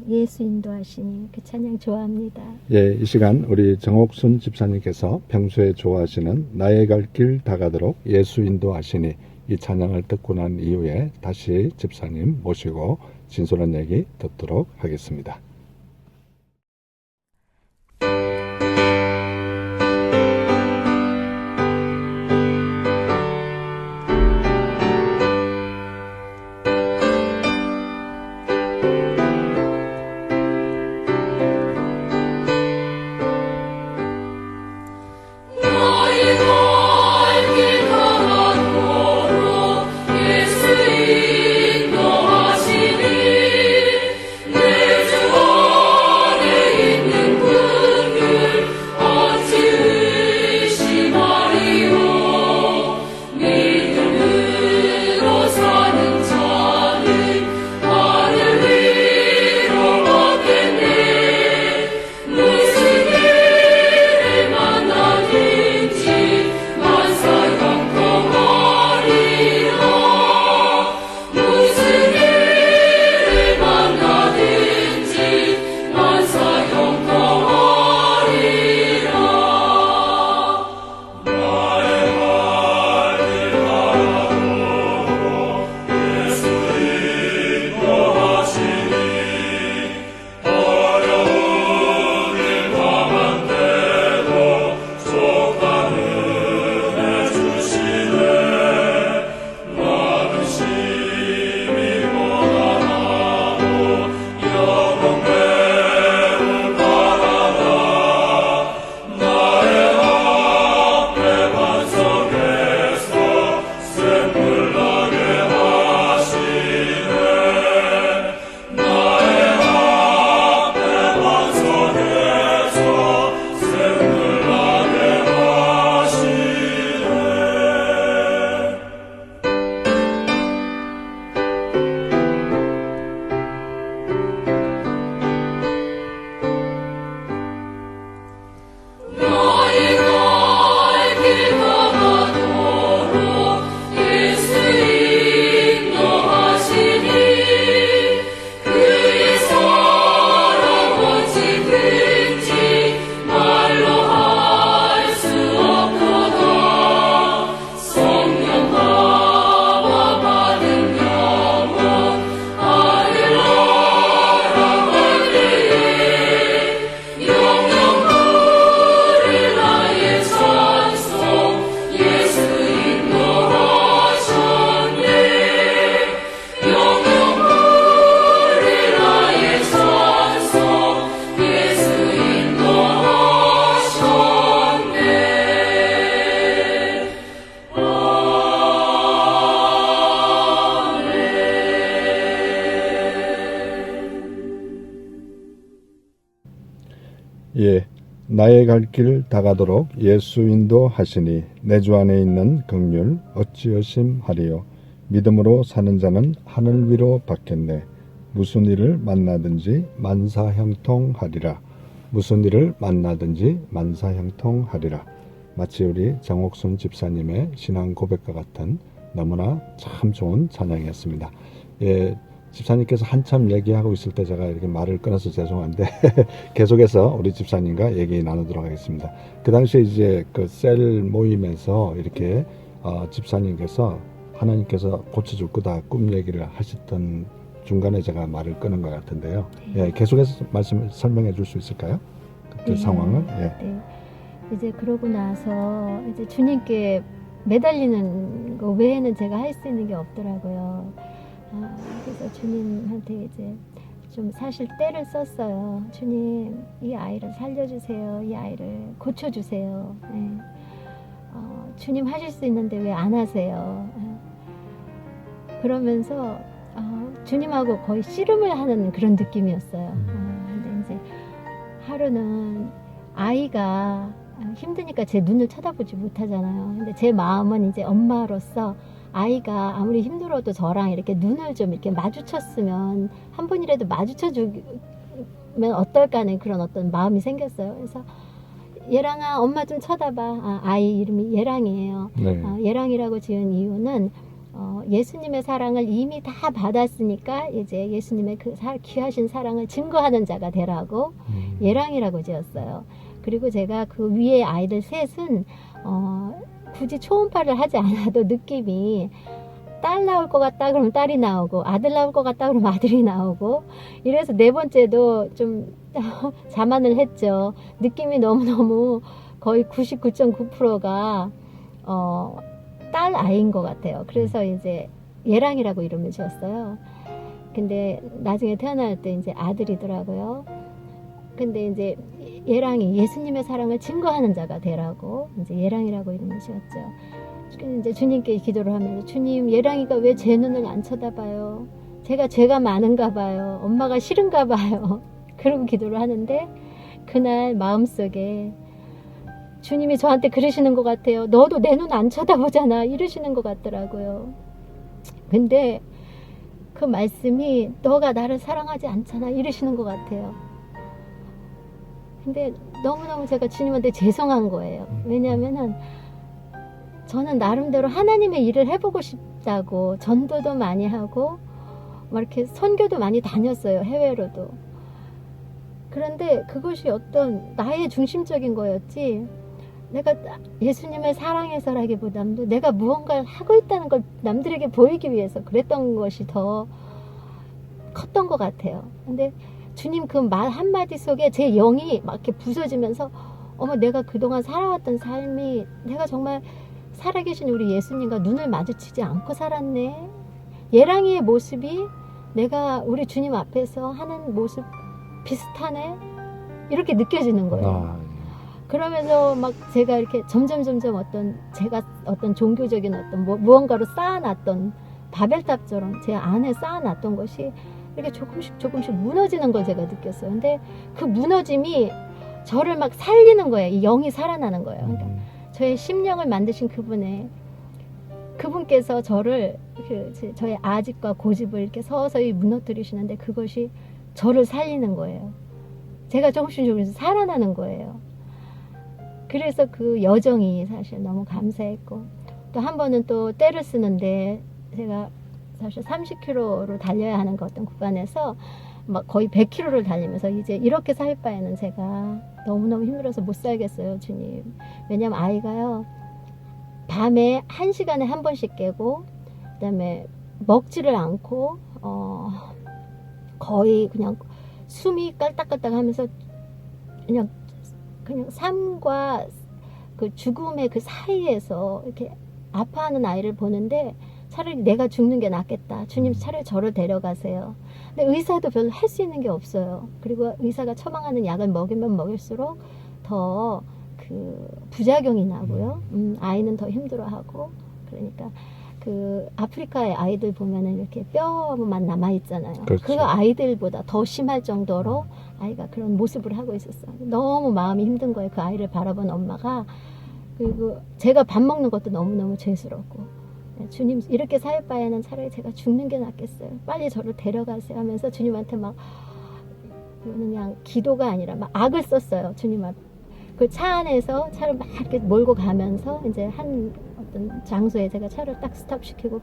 예수 인도하시니 그 찬양 좋아합니다. 예, 이 시간 우리 정옥순 집사님께서 평소에 좋아하시는 나의 갈 길 다가도록 예수 인도하시니 이 찬양을 듣고 난 이후에 다시 집사님 모시고 진솔한 얘기 듣도록 하겠습니다. 예, 나의 갈 길 다가도록 예수 인도하시니 내 주 안에 있는 긍휼 어찌여심하리요. 믿음으로 사는 자는 하늘 위로 받겠네. 무슨 일을 만나든지 만사형통하리라. 무슨 일을 만나든지 만사형통하리라. 마치 우리 정옥순 집사님의 신앙 고백과 같은 너무나 참 좋은 찬양이었습니다. 예, 집사님께서 한참 얘기하고 있을 때 제가 이렇게 말을 끊어서 죄송한데 계속해서 우리 집사님과 얘기 나누도록 하겠습니다. 그 당시에 이제 그 셀 모임에서 이렇게 집사님께서 하나님께서 고쳐줄 거다 꿈 얘기를 하셨던 중간에 제가 말을 끊은 것 같은데요. 예, 계속해서 설명해 줄 수 있을까요? 그때 네. 상황을. 예. 네. 이제 그러고 나서 이제 주님께 매달리는 거 외에는 제가 할 수 있는 게 없더라고요. 그래서 주님한테 이제 좀 사실 때를 썼어요. 주님, 이 아이를 살려주세요. 이 아이를 고쳐주세요. 예. 주님 하실 수 있는데 왜 안 하세요? 그러면서 주님하고 거의 씨름을 하는 그런 느낌이었어요. 근데 이제 하루는 아이가 힘드니까 제 눈을 쳐다보지 못하잖아요. 근데 제 마음은 이제 엄마로서 아이가 아무리 힘들어도 저랑 이렇게 눈을 좀 이렇게 마주쳤으면 한 번이라도 마주쳐주면 어떨까 하는 그런 어떤 마음이 생겼어요. 그래서 예랑아, 엄마 좀 쳐다봐. 아이 이름이 예랑이에요. 네. 예랑이라고 지은 이유는 예수님의 사랑을 이미 다 받았으니까 이제 예수님의 그 귀하신 사랑을 증거하는 자가 되라고 예랑이라고 지었어요. 그리고 제가 그 위에 아이들 셋은 굳이 초음파를 하지 않아도 느낌이 딸 나올 것 같다 그러면 딸이 나오고 아들 나올 것 같다 그러면 아들이 나오고 이래서 네 번째도 좀 자만을 했죠. 느낌이 너무너무 거의 99.9%가 딸 아이인 것 같아요. 그래서 이제 예랑이라고 이름을 지었어요. 근데 나중에 태어날 때 이제 아들이더라고요. 근데 이제 예랑이 예수님의 사랑을 증거하는 자가 되라고 이제 예랑이라고 이름을 지었죠. 이제 주님께 기도를 하면서 주님, 예랑이가 왜 제 눈을 안 쳐다봐요? 제가 죄가 많은가 봐요. 엄마가 싫은가 봐요. 그러고 기도를 하는데 그날 마음속에 주님이 저한테 그러시는 것 같아요. 너도 내 눈 안 쳐다보잖아. 이러시는 것 같더라고요. 근데 그 말씀이 너가 나를 사랑하지 않잖아. 이러시는 것 같아요. 근데 너무너무 제가 주님한테 죄송한 거예요. 왜냐하면은 저는 나름대로 하나님의 일을 해보고 싶다고 전도도 많이 하고 막 이렇게 선교도 많이 다녔어요. 해외로도. 그런데 그것이 어떤 나의 중심적인 거였지 내가 예수님을 사랑해서라기보다도 내가 무언가를 하고 있다는 걸 남들에게 보이기 위해서 그랬던 것이 더 컸던 것 같아요. 근데 주님 그 말 한마디 속에 제 영이 막 이렇게 부서지면서 어머, 내가 그동안 살아왔던 삶이 내가 정말 살아계신 우리 예수님과 눈을 마주치지 않고 살았네. 예랑이의 모습이 내가 우리 주님 앞에서 하는 모습 비슷하네. 이렇게 느껴지는 거예요. 그러면서 막 제가 이렇게 점점 제가 어떤 종교적인 어떤 무언가로 쌓아놨던 바벨탑처럼 제 안에 쌓아놨던 것이 이렇게 조금씩 무너지는 걸 제가 느꼈어요. 근데 그 무너짐이 저를 막 살리는 거예요. 이 영이 살아나는 거예요. 그러니까 저의 심령을 만드신 그분께서 저를 저의 아집과 고집을 이렇게 서서히 무너뜨리시는데 그것이 저를 살리는 거예요. 제가 조금씩 살아나는 거예요. 그래서 그 여정이 사실 너무 감사했고 또 한 번은 또 때를 쓰는데 제가 사실 30km로 달려야 하는 그 어떤 구간에서 막 거의 100km를 달리면서 이제 이렇게 살 바에는 제가 너무너무 힘들어서 못 살겠어요, 주님. 왜냐면 아이가요 밤에 1시간에 한 번씩 깨고 그다음에 먹지를 않고 거의 그냥 숨이 깔딱깔딱 하면서 그냥 삶과 그 죽음의 그 사이에서 이렇게 아파하는 아이를 보는데 차라리 내가 죽는 게 낫겠다. 주님 차라리 저를 데려가세요. 근데 의사도 별로 할 수 있는 게 없어요. 그리고 의사가 처방하는 약을 먹이면 먹일수록 더 그 부작용이 나고요. 아이는 더 힘들어하고 그러니까 그 아프리카의 아이들 보면은 이렇게 뼈만 남아 있잖아요. 그렇죠. 그 아이들보다 더 심할 정도로 아이가 그런 모습을 하고 있었어. 너무 마음이 힘든 거예요. 그 아이를 바라본 엄마가. 그리고 제가 밥 먹는 것도 너무너무 죄스럽고, 주님 이렇게 살 바에는 차라리 제가 죽는 게 낫겠어요. 빨리 저를 데려가세요 하면서 주님한테 막, 이거는 그냥 기도가 아니라 막 악을 썼어요. 주님 앞. 그 차 안에서 차를 막 이렇게 몰고 가면서 이제 한 어떤 장소에 제가 차를 딱 스탑시키고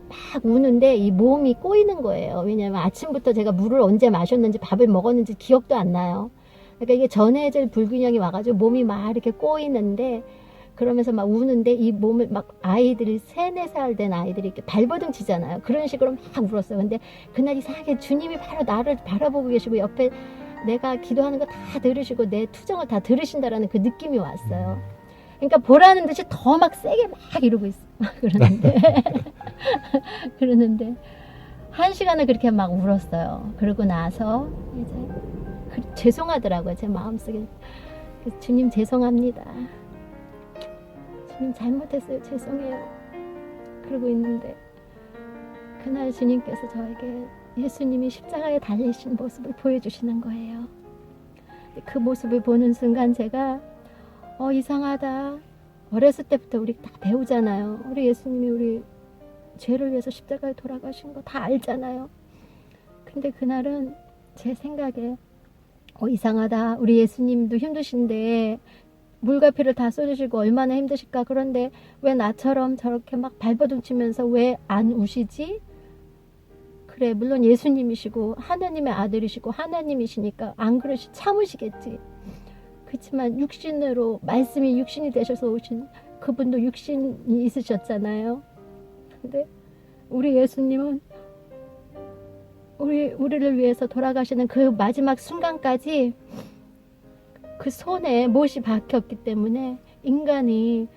막 우는데 이 몸이 꼬이는 거예요. 왜냐하면 아침부터 제가 물을 언제 마셨는지 밥을 먹었는지 기억도 안 나요. 그러니까 이게 전해질 불균형이 와가지고 몸이 막 이렇게 꼬이는데, 그러면서 막 우는데 이 몸을 막 아이들이 3, 4살 된 아이들이 이렇게 발버둥 치잖아요. 그런 식으로 막 울었어요. 근데 그날 이상하게 주님이 바로 나를 바라보고 계시고 옆에 내가 기도하는 거 다 들으시고 내 투정을 다 들으신다라는 그 느낌이 왔어요. 그러니까 보라는 듯이 더 막 세게 막 이러고 있어. 그러는데 1시간을 그렇게 막 울었어요. 그러고 나서 이제 죄송하더라고요. 제 마음속에. 그래서 주님 죄송합니다. 주님 잘못했어요. 죄송해요. 그러고 있는데 그날 주님께서 저에게 예수님이 십자가에 달리신 모습을 보여주시는 거예요. 그 모습을 보는 순간 제가 이상하다. 어렸을 때부터 우리 다 배우잖아요. 우리 예수님이 우리 죄를 위해서 십자가에 돌아가신 거 다 알잖아요. 근데 그날은 제 생각에 이상하다. 우리 예수님도 힘드신데 물과 피를 다 쏟으시고 얼마나 힘드실까. 그런데 왜 나처럼 저렇게 막 발버둥 치면서 왜 안 우시지? 그래, 물론 예수님이시고 하나님의 아들이시고 하나님이시니까 안 그러시 참으시겠지. 그렇지만 육신으로 말씀이 육신이 되셔서 오신 그분도 육신이 있으셨잖아요. 근데 우리 예수님은 우리를 위해서 돌아가시는 그 마지막 순간까지 그 손에 못이 박혔기 때문에 인간이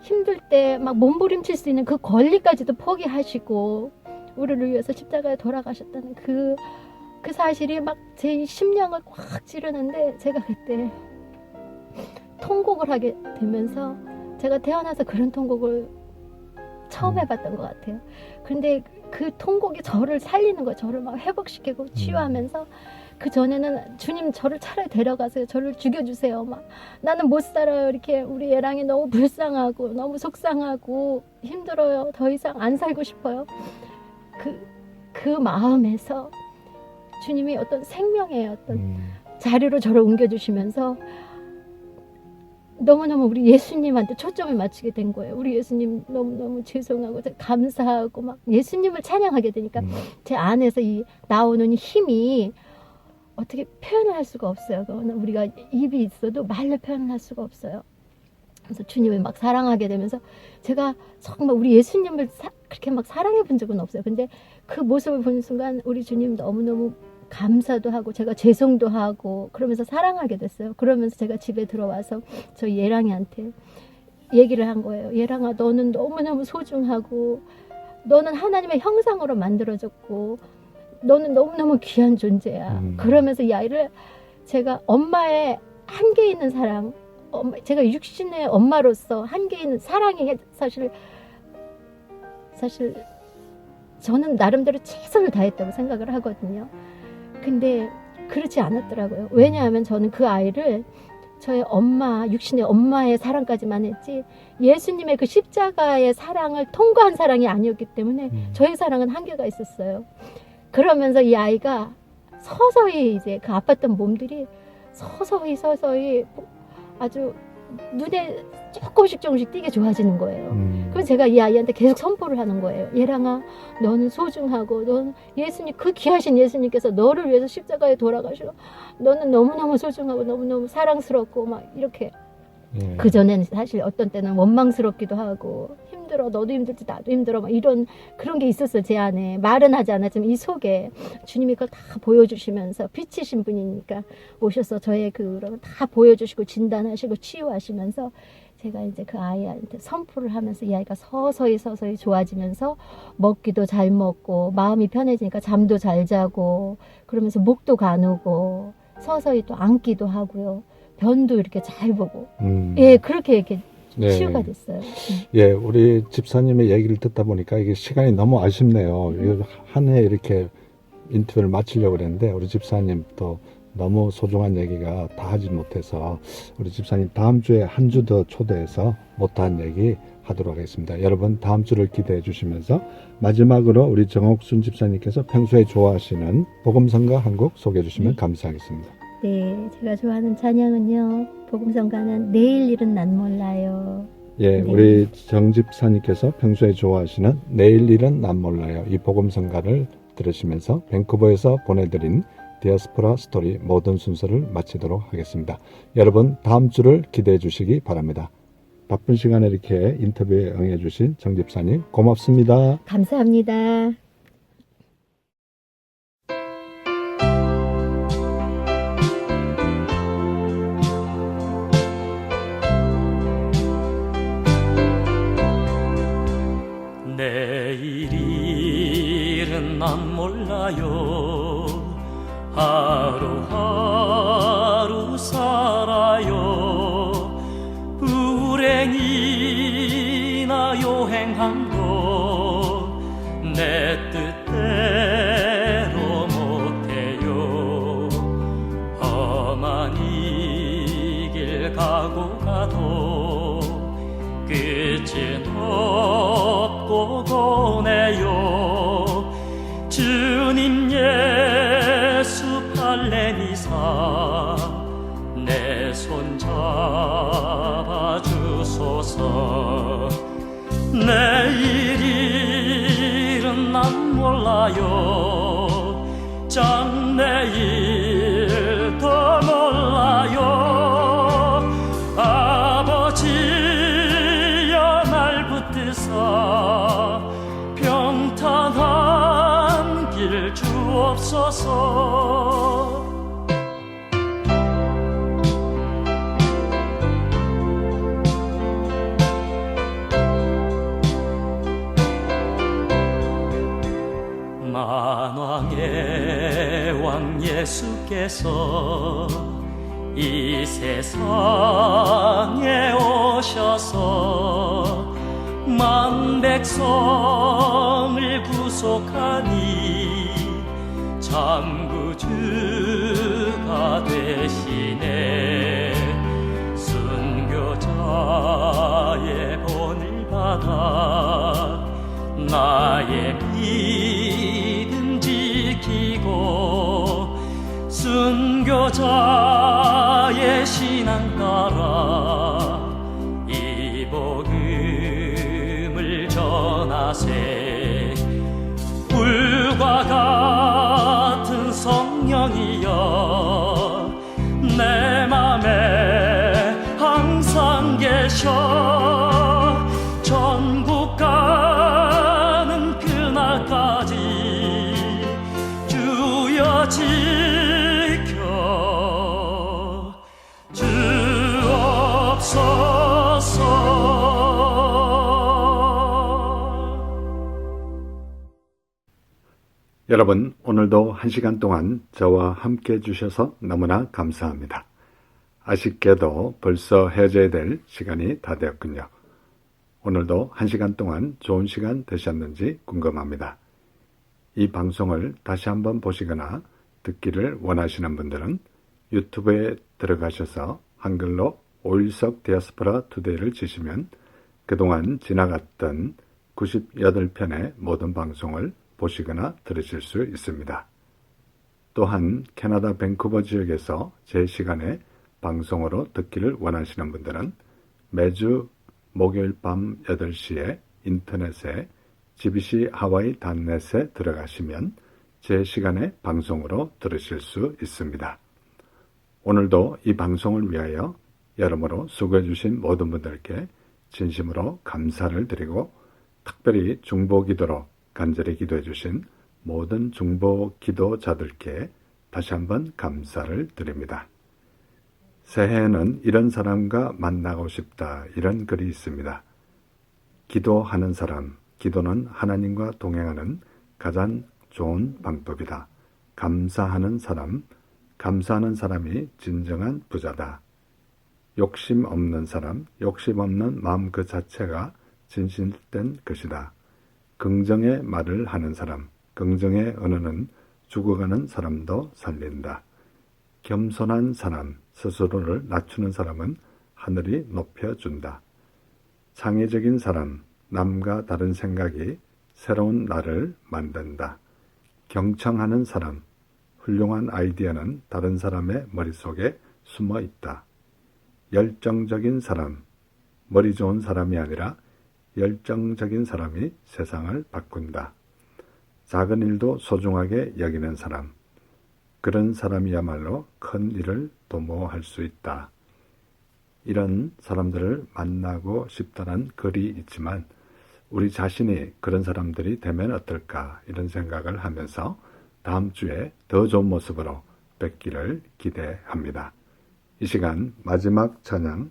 힘들 때 막 몸부림칠 수 있는 그 권리까지도 포기하시고 우리를 위해서 십자가에 돌아가셨다는 그 사실이 막 제 심령을 꽉 찌르는데, 제가 그때 통곡을 하게 되면서, 제가 태어나서 그런 통곡을 처음 해봤던 것 같아요. 근데 그 통곡이 저를 살리는 거예요. 저를 막 회복시키고 치유하면서, 그 전에는 주님 저를 차라리 데려가세요. 저를 죽여주세요. 막 나는 못 살아요. 이렇게 우리 애랑이 너무 불쌍하고 너무 속상하고 힘들어요. 더 이상 안 살고 싶어요. 그 마음에서 주님이 어떤 생명의 어떤 자리로 저를 옮겨주시면서 너무너무 우리 예수님한테 초점을 맞추게 된 거예요. 우리 예수님 너무너무 죄송하고 감사하고 막 예수님을 찬양하게 되니까 제 안에서 이 나오는 힘이 어떻게 표현을 할 수가 없어요. 그거는 우리가 입이 있어도 말로 표현을 할 수가 없어요. 그래서 주님을 막 사랑하게 되면서 제가 정말 우리 예수님을 그렇게 막 사랑해 본 적은 없어요. 근데 그 모습을 보는 순간 우리 주님 너무너무 감사도 하고 제가 죄송도 하고 그러면서 사랑하게 됐어요. 그러면서 제가 집에 들어와서 저희 예랑이한테 얘기를 한 거예요. 예랑아, 너는 너무너무 소중하고 너는 하나님의 형상으로 만들어졌고 너는 너무너무 귀한 존재야. 그러면서 이 아이를 제가 엄마의 한계 있는 사랑, 제가 육신의 엄마로서 한계 있는 사랑이 사실 저는 나름대로 최선을 다했다고 생각을 하거든요. 근데 그렇지 않았더라고요. 왜냐하면 저는 그 아이를 저의 엄마, 육신의 엄마의 사랑까지만 했지 예수님의 그 십자가의 사랑을 통과한 사랑이 아니었기 때문에 저의 사랑은 한계가 있었어요. 그러면서 이 아이가 서서히 이제 그 아팠던 몸들이 서서히 아주 눈에 조금씩 띄게 좋아지는 거예요. 그래서 제가 이 아이한테 계속 선포를 하는 거예요. 예랑아, 너는 소중하고 너는 예수님, 그 귀하신 예수님께서 너를 위해서 십자가에 돌아가시고 너는 너무너무 소중하고 너무너무 사랑스럽고 막 이렇게. 그전에는 사실 어떤 때는 원망스럽기도 하고 힘들어, 너도 힘들지 나도 힘들어 막 이런 그런 게 있었어요. 제 안에 말은 하지 않았지만 이 속에 주님이 그걸 다 보여주시면서 빛이신 분이니까 오셔서 저의 그런 다 보여주시고 진단하시고 치유하시면서 제가 이제 그 아이한테 선포를 하면서 이 아이가 서서히 좋아지면서 먹기도 잘 먹고 마음이 편해지니까 잠도 잘 자고 그러면서 목도 가누고 서서히 또 앉기도 하고요. 변도 이렇게 잘 보고 예, 그렇게 이렇게 치유가 됐어요. 예, 우리 집사님의 얘기를 듣다 보니까 이게 시간이 너무 아쉽네요. 한 해 이렇게 인터뷰를 마치려고 그랬는데 우리 집사님 또 너무 소중한 얘기가 다 하지 못해서 우리 집사님 다음 주에 한 주 더 초대해서 못한 얘기 하도록 하겠습니다. 여러분 다음 주를 기대해 주시면서 마지막으로 우리 정옥순 집사님께서 평소에 좋아하시는 복음성가 한 곡 소개해 주시면 감사하겠습니다. 네, 제가 좋아하는 찬양은요. 복음성가는 내일 일은 난 몰라요. 예, 네. 우리 정 집사님께서 평소에 좋아하시는 내일 일은 난 몰라요. 이 복음성가를 들으시면서 밴쿠버에서 보내드린 디아스포라 스토리 모든 순서를 마치도록 하겠습니다. 여러분 다음 주를 기대해 주시기 바랍니다. 바쁜 시간에 이렇게 인터뷰에 응해 주신 정 집사님 고맙습니다. 감사합니다. 내일 일은 난 몰라요. 하루하루 살아요. 불행이나 요행함도 내 뜻대로 못해요. 험한 이 길 가고 가도 끝은 없고 보내요. 주님 예수 팔레니사 내 손 잡아주소서. 내일 일은 난 몰라요. 장래일 더 몰라요. 아버지여 날 붙드사 평탄한 길 주옵소서. 만왕의 왕 예수께서 이 세상에 오셔서 만 백성을 구속하니 참 구주가 되시네. 순교자의 본을 받아 나의 믿음 지키고 순교자의 신앙 따라 이 복음을 전하세. 불과 같은 성령이여 내 맘에 항상 계셔. 전국 가는 그날까지 주여 지켜 주옵소서. 여러분 오늘도 1시간 동안 저와 함께 해주셔서 너무나 감사합니다. 아쉽게도 벌써 헤어져야 될 시간이 다 되었군요. 오늘도 1시간 동안 좋은 시간 되셨는지 궁금합니다. 이 방송을 다시 한번 보시거나 듣기를 원하시는 분들은 유튜브에 들어가셔서 한글로 오일석 디아스포라 투데이를 치시면 그동안 지나갔던 98편의 모든 방송을 보시거나 들으실 수 있습니다. 또한 캐나다 밴쿠버 지역에서 제 시간에 방송으로 듣기를 원하시는 분들은 매주 목요일 밤 8시에 인터넷에 GBC 하와이 단넷에 들어가시면 제 시간에 방송으로 들으실 수 있습니다. 오늘도 이 방송을 위하여 여러모로 수고해 주신 모든 분들께 진심으로 감사를 드리고 특별히 중보기도로 간절히 기도해 주신 모든 중보기도자들께 다시 한번 감사를 드립니다. 새해에는 이런 사람과 만나고 싶다 이런 글이 있습니다. 기도하는 사람, 기도는 하나님과 동행하는 가장 좋은 방법이다. 감사하는 사람, 감사하는 사람이 진정한 부자다. 욕심 없는 사람, 욕심 없는 마음 그 자체가 진실된 것이다. 긍정의 말을 하는 사람, 긍정의 언어는 죽어가는 사람도 살린다. 겸손한 사람, 스스로를 낮추는 사람은 하늘이 높여준다. 창의적인 사람, 남과 다른 생각이 새로운 나를 만든다. 경청하는 사람, 훌륭한 아이디어는 다른 사람의 머릿속에 숨어 있다. 열정적인 사람, 머리 좋은 사람이 아니라 열정적인 사람이 세상을 바꾼다. 작은 일도 소중하게 여기는 사람, 그런 사람이야말로 큰 일을 도모할 수 있다. 이런 사람들을 만나고 싶다는 글이 있지만 우리 자신이 그런 사람들이 되면 어떨까 이런 생각을 하면서 다음 주에 더 좋은 모습으로 뵙기를 기대합니다. 이 시간 마지막 찬양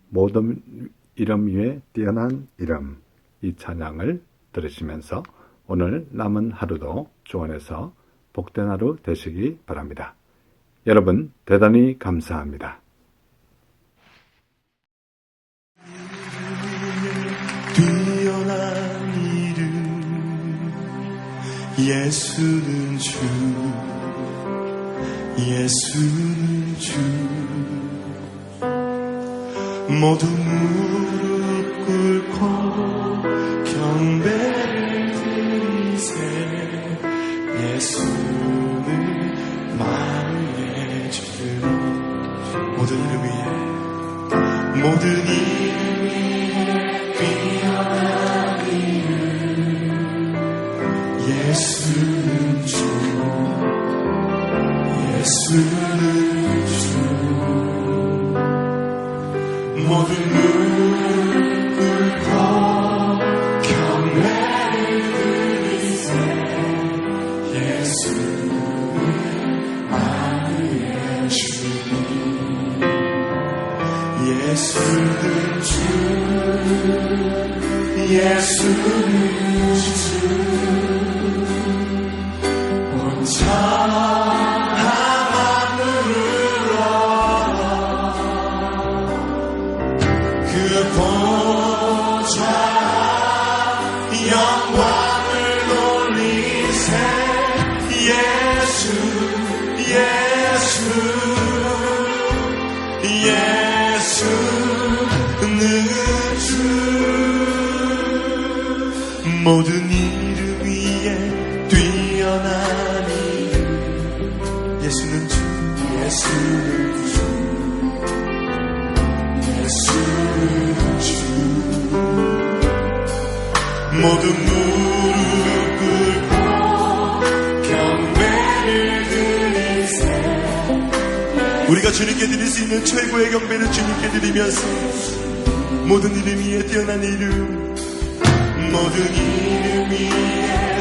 모든 이름 위에 뛰어난 이름, 이 찬양을 들으시면서 오늘 남은 하루도 주 안에서 복된 하루 되시기 바랍니다. 여러분 대단히 감사합니다. 뛰어난 이름 예수는 주 예수는 주 모두 무릎 꿇고 경배를 드리세 예수를 마음에 주는 모든 이름 위에 모든 이름 예수는 주 예수는 주 모든 무릎 꿇고 경배를 드리세 예수는 나의 주님 예수는 주 예수는 주 하나님으로 그 보좌 영광을 돌리세 예수 예수는 주 모든 이름 위에 뛰어난 예수는 주 모든 무릎 꿇고 경배를 드리세 우리가 주님께 드릴 수 있는 최고의 경배를 주님께 드리면서 모든 이름 위에 뛰어난 이름 모든 이름 위에